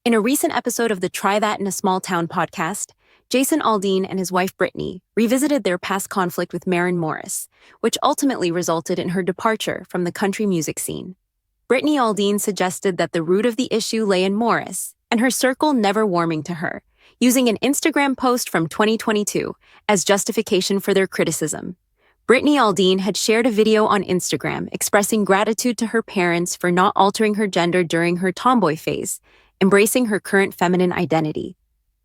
In a recent episode of the Try That in a Small Town podcast, Jason Aldean and his wife Brittany revisited their past conflict with Maren Morris, which ultimately resulted in her departure from the country music scene. Brittany Aldean suggested that the root of the issue lay in Morris, and her circle never warming to her, using an Instagram post from 2022 as justification for their criticism. Brittany Aldean had shared a video on Instagram expressing gratitude to her parents for not altering her gender during her tomboy phase, embracing her current feminine identity.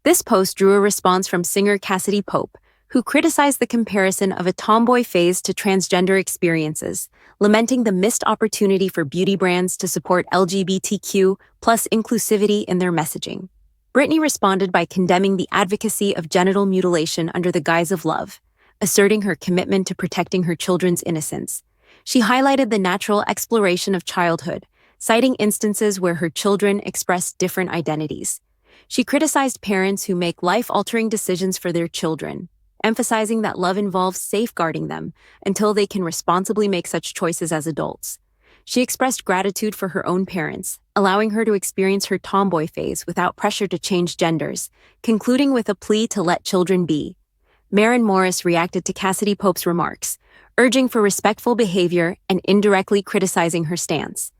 This post drew a response from singer Cassadee Pope, who criticized the comparison of a tomboy phase to transgender experiences, lamenting the missed opportunity for beauty brands to support LGBTQ plus inclusivity in their messaging. Brittany responded by condemning the advocacy of genital mutilation under the guise of love, asserting her commitment to protecting her children's innocence. She highlighted the natural exploration of childhood, citing instances where her children expressed different identities. She criticized parents who make life-altering decisions for their children, emphasizing that love involves safeguarding them until they can responsibly make such choices as adults. She expressed gratitude for her own parents, allowing her to experience her tomboy phase without pressure to change genders, concluding with a plea to let children be. Maren Morris reacted to Cassadee Pope's remarks, urging for respectful behavior and indirectly criticizing her stance.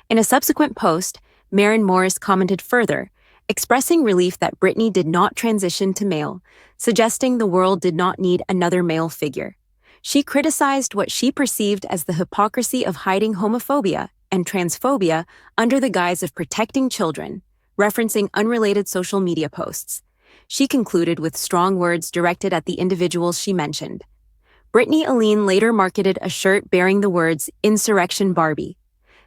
In a subsequent post, Maren Morris commented further, expressing relief that Brittany did not transition to male, suggesting the world did not need another male figure. She criticized what she perceived as the hypocrisy of hiding homophobia and transphobia under the guise of protecting children, referencing unrelated social media posts. She concluded with strong words directed at the individuals she mentioned. Brittany Aldean later marketed a shirt bearing the words "Insurrection Barbie."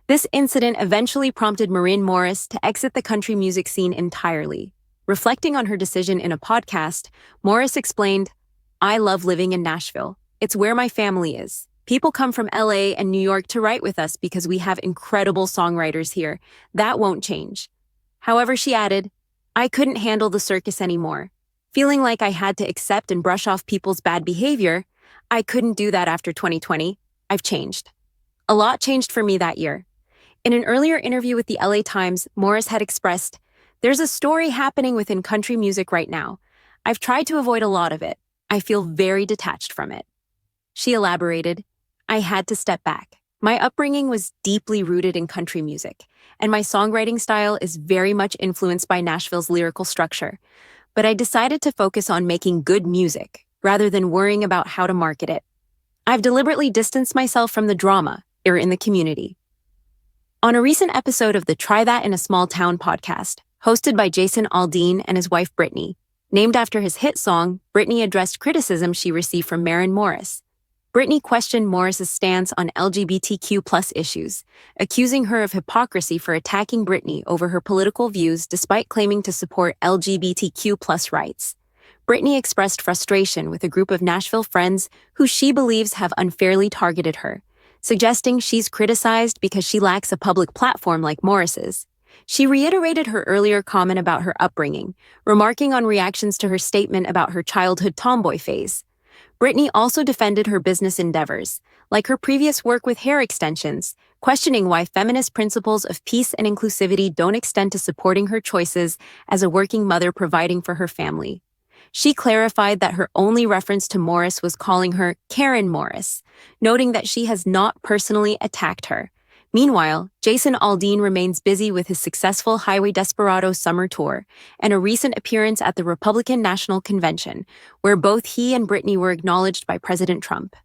This incident eventually prompted Maren Morris to exit the country music scene entirely. Reflecting on her decision in a podcast, Morris explained, "I love living in Nashville. It's where my family is. People come from LA and New York to write with us because we have incredible songwriters here. That won't change." However, she added, "I couldn't handle the circus anymore. Feeling like I had to accept and brush off people's bad behavior, I couldn't do that after 2020. I've changed. A lot changed for me that year." In an earlier interview with the LA Times, Morris had expressed, "There's a story happening within country music right now. I've tried to avoid a lot of it. I feel very detached from it." She elaborated, "I had to step back. My upbringing was deeply rooted in country music, and my songwriting style is very much influenced by Nashville's lyrical structure. But I decided to focus on making good music, rather than worrying about how to market it. I've deliberately distanced myself from the drama in the community." On a recent episode of the Try That in a Small Town podcast, hosted by Jason Aldean and his wife Brittany, named after his hit song, Brittany addressed criticism she received from Maren Morris. Brittany questioned Morris's stance on LGBTQ plus issues, accusing her of hypocrisy for attacking Brittany over her political views despite claiming to support LGBTQ plus rights. Brittany expressed frustration with a group of Nashville friends who she believes have unfairly targeted her, suggesting she's criticized because she lacks a public platform like Morris's. She reiterated her earlier comment about her upbringing, remarking on reactions to her statement about her childhood tomboy phase. Brittany also defended her business endeavors, like her previous work with hair extensions, questioning why feminist principles of peace and inclusivity don't extend to supporting her choices as a working mother providing for her family. She clarified that her only reference to Morris was calling her Karen Morris, noting that she has not personally attacked her. Meanwhile, Jason Aldean remains busy with his successful Highway Desperado summer tour and a recent appearance at the Republican National Convention, where both he and Brittany were acknowledged by President Trump.